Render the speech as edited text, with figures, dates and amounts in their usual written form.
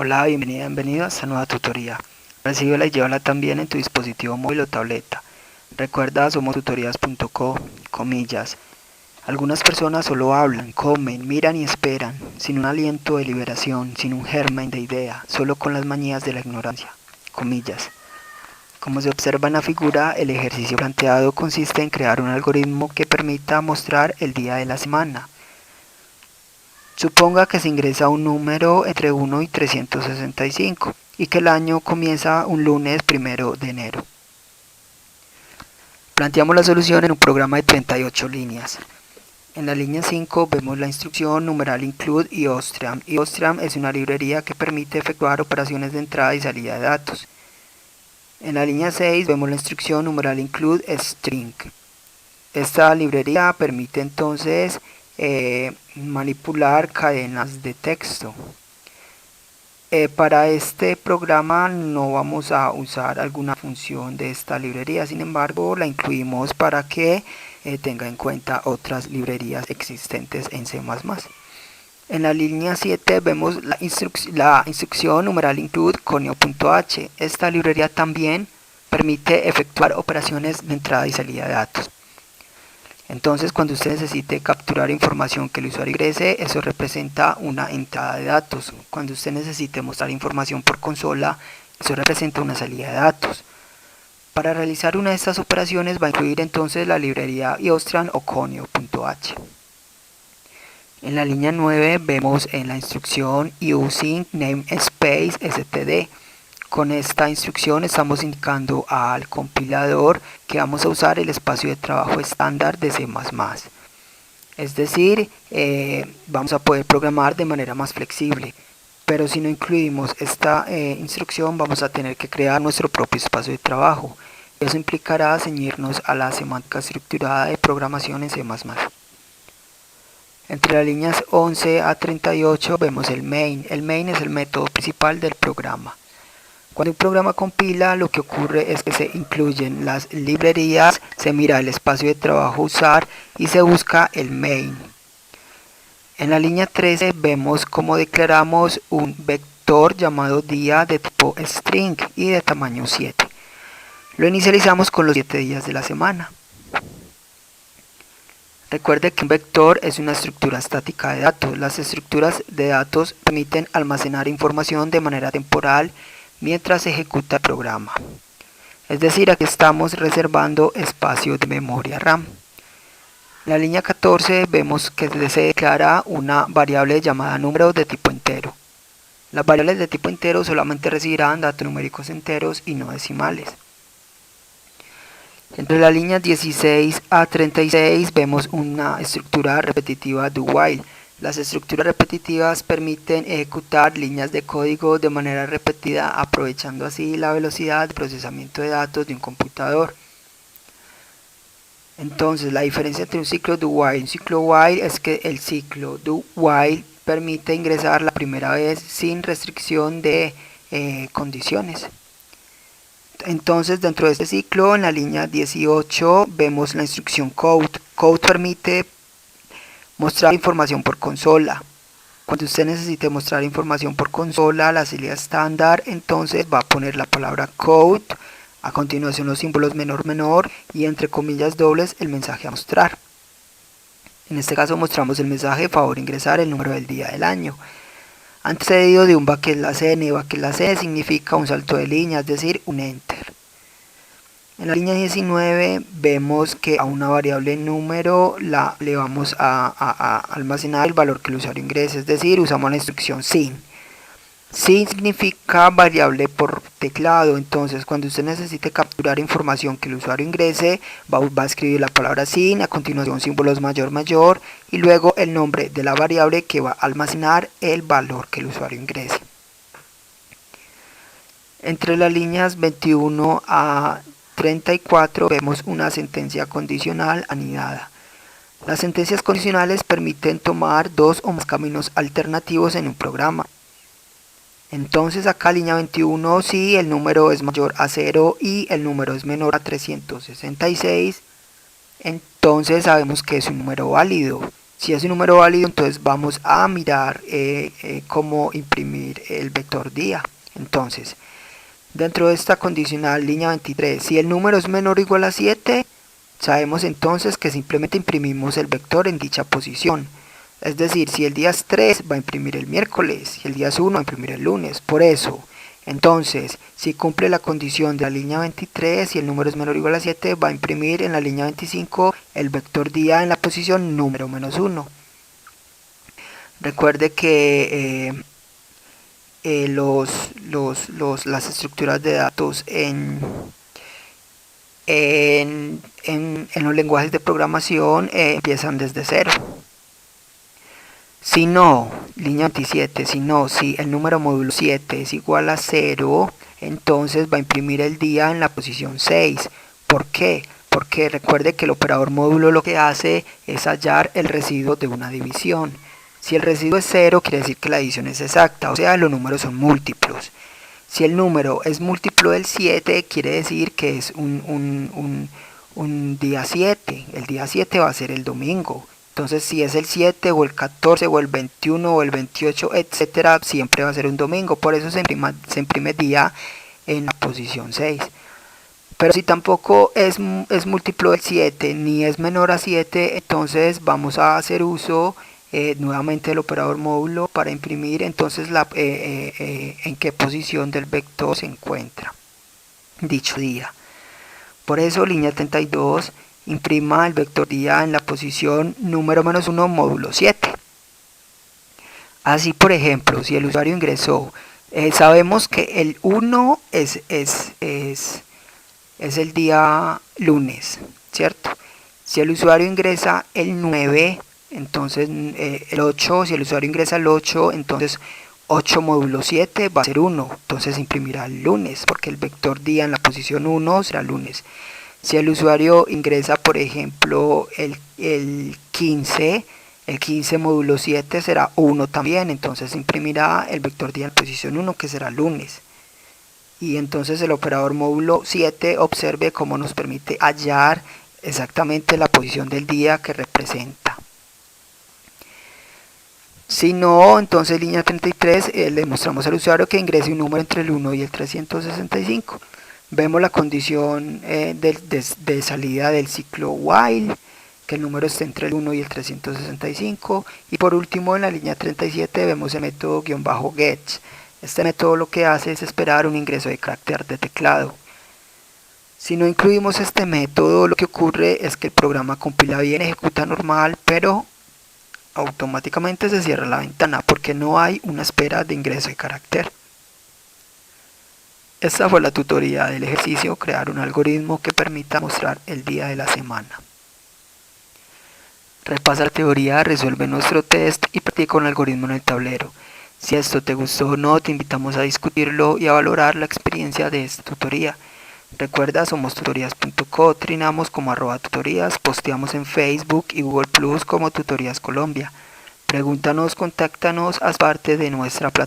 Hola, bienvenido a esta nueva tutoría. Recíbela y llévala también en tu dispositivo móvil o tableta. Recuerda, somos tutorías.co, comillas. Algunas personas solo hablan, comen, miran y esperan, sin un aliento de liberación, sin un germen de idea, solo con las manías de la ignorancia, comillas. Como se observa en la figura, el ejercicio planteado consiste en crear un algoritmo que permita mostrar el día de la semana. Suponga que se ingresa un número entre 1 y 365 y que el año comienza un lunes 1 de enero. Planteamos la solución en un programa de 38 líneas. En la línea 5 vemos la instrucción numeral include iostream. iostream es una librería que permite efectuar operaciones de entrada y salida de datos. En la línea 6 vemos la instrucción numeral include string. Esta librería permite entonces manipular cadenas de texto. Para este programa no vamos a usar alguna función de esta librería, sin embargo la incluimos para que tenga en cuenta otras librerías existentes en C++. En la línea 7 vemos la instrucción numeral include conio.h. Esta librería también permite efectuar operaciones de entrada y salida de datos. Entonces, cuando usted necesite capturar información que el usuario ingrese, eso representa una entrada de datos. Cuando usted necesite mostrar información por consola, eso representa una salida de datos. Para realizar una de estas operaciones va a incluir entonces la librería iostream o conio.h. En la línea 9 vemos en la instrucción using namespace std. Con esta instrucción estamos indicando al compilador que vamos a usar el espacio de trabajo estándar de C++. Es decir, vamos a poder programar de manera más flexible. Pero si no incluimos esta instrucción vamos a tener que crear nuestro propio espacio de trabajo. Eso implicará ceñirnos a la semántica estructurada de programación en C++. Entre las líneas 11 a 38 vemos el main. El main es el método principal del programa. Cuando un programa compila, lo que ocurre es que se incluyen las librerías, se mira el espacio de trabajo usar y se busca el main. En la línea 13 vemos cómo declaramos un vector llamado día de tipo string y de tamaño 7. Lo inicializamos con los 7 días de la semana. Recuerde que un vector es una estructura estática de datos. Las estructuras de datos permiten almacenar información de manera temporal mientras se ejecuta el programa. Es decir, aquí estamos reservando espacio de memoria RAM. En la línea 14 vemos que se declara una variable llamada número de tipo entero. Las variables de tipo entero solamente recibirán datos numéricos enteros y no decimales. Entre las líneas 16 a 36 vemos una estructura repetitiva do while. Las estructuras repetitivas permiten ejecutar líneas de código de manera repetida, aprovechando así la velocidad de procesamiento de datos de un computador. Entonces, la diferencia entre un ciclo do while y un ciclo while es que el ciclo do while permite ingresar la primera vez sin restricción de condiciones. Entonces, dentro de este ciclo, en la línea 18 vemos la instrucción code. Code permite mostrar información por consola. Cuando usted necesite mostrar información por consola, la salida estándar, entonces va a poner la palabra code, a continuación los símbolos menor y entre comillas dobles el mensaje a mostrar. En este caso mostramos el mensaje favor ingresar el número del día del año, antecedido de un \n. \n significa un salto de línea, es decir, un enter. En la línea 19 vemos que a una variable número le vamos a almacenar el valor que el usuario ingrese, es decir, usamos la instrucción sin. Sin significa variable por teclado, entonces cuando usted necesite capturar información que el usuario ingrese, va a escribir la palabra sin, a continuación símbolos mayor y luego el nombre de la variable que va a almacenar el valor que el usuario ingrese. Entre las líneas 21 a 34 vemos una sentencia condicional anidada. Las sentencias condicionales permiten tomar dos o más caminos alternativos en un programa. Entonces acá línea 21, si el número es mayor a 0 y el número es menor a 366, entonces sabemos que es un número válido. Si es un número válido, entonces vamos a mirar cómo imprimir el vector día. Entonces, dentro de esta condicional línea 23, si el número es menor o igual a 7, sabemos entonces que simplemente imprimimos el vector en dicha posición. Es decir, si el día es 3, va a imprimir el miércoles, si el día es 1, va a imprimir el lunes. Por eso, entonces, si cumple la condición de la línea 23, si el número es menor o igual a 7, va a imprimir en la línea 25 el vector día en la posición número menos 1. Recuerde que las estructuras de datos en los lenguajes de programación empiezan desde 0. Si no, línea 27, si el número módulo 7 es igual a 0, entonces va a imprimir el día en la posición 6. ¿Por qué? Porque recuerde que el operador módulo lo que hace es hallar el residuo de una división. Si el residuo es 0, quiere decir que la división es exacta, o sea, los números son múltiplos. Si el número es múltiplo del 7, quiere decir que es un día 7. El día 7 va a ser el domingo. Entonces, si es el 7 o el 14 o el 21 o el 28, etcétera, siempre va a ser un domingo. Por eso se imprime día en la posición 6. Pero si tampoco es múltiplo del 7 ni es menor a 7, entonces vamos a hacer uso nuevamente del operador módulo para imprimir entonces en qué posición del vector se encuentra dicho día. Por eso, línea 32, imprima el vector día en la posición número menos 1 módulo 7. Así, por ejemplo, si el usuario ingresó, sabemos que el 1 es el día lunes, ¿cierto? Si el usuario ingresa el 9, entonces el 8, si el usuario ingresa el 8, entonces 8 módulo 7 va a ser 1, entonces imprimirá el lunes, porque el vector día en la posición 1 será lunes. Si el usuario ingresa, por ejemplo, el 15, el 15 módulo 7 será 1 también, entonces imprimirá el vector día en la posición 1, que será lunes. Y entonces el operador módulo 7, observe cómo nos permite hallar exactamente la posición del día que representa. Si no, entonces línea 33, le mostramos al usuario que ingrese un número entre el 1 y el 365. Vemos la condición de salida del ciclo while, que el número esté entre el 1 y el 365. Y por último, en la línea 37 vemos el método --get. Este método lo que hace es esperar un ingreso de carácter de teclado. Si no incluimos este método, lo que ocurre es que el programa compila bien, ejecuta normal, pero automáticamente se cierra la ventana porque no hay una espera de ingreso de carácter. Esta fue la tutoría del ejercicio, crear un algoritmo que permita mostrar el día de la semana. Repasa la teoría, resuelve nuestro test y practica con el algoritmo en el tablero. Si esto te gustó o no, te invitamos a discutirlo y a valorar la experiencia de esta tutoría. Recuerda, somos tutorías.co, trinamos como @tutorías, posteamos en Facebook y Google Plus como Tutorías Colombia. Pregúntanos, contáctanos, haz parte de nuestra plataforma.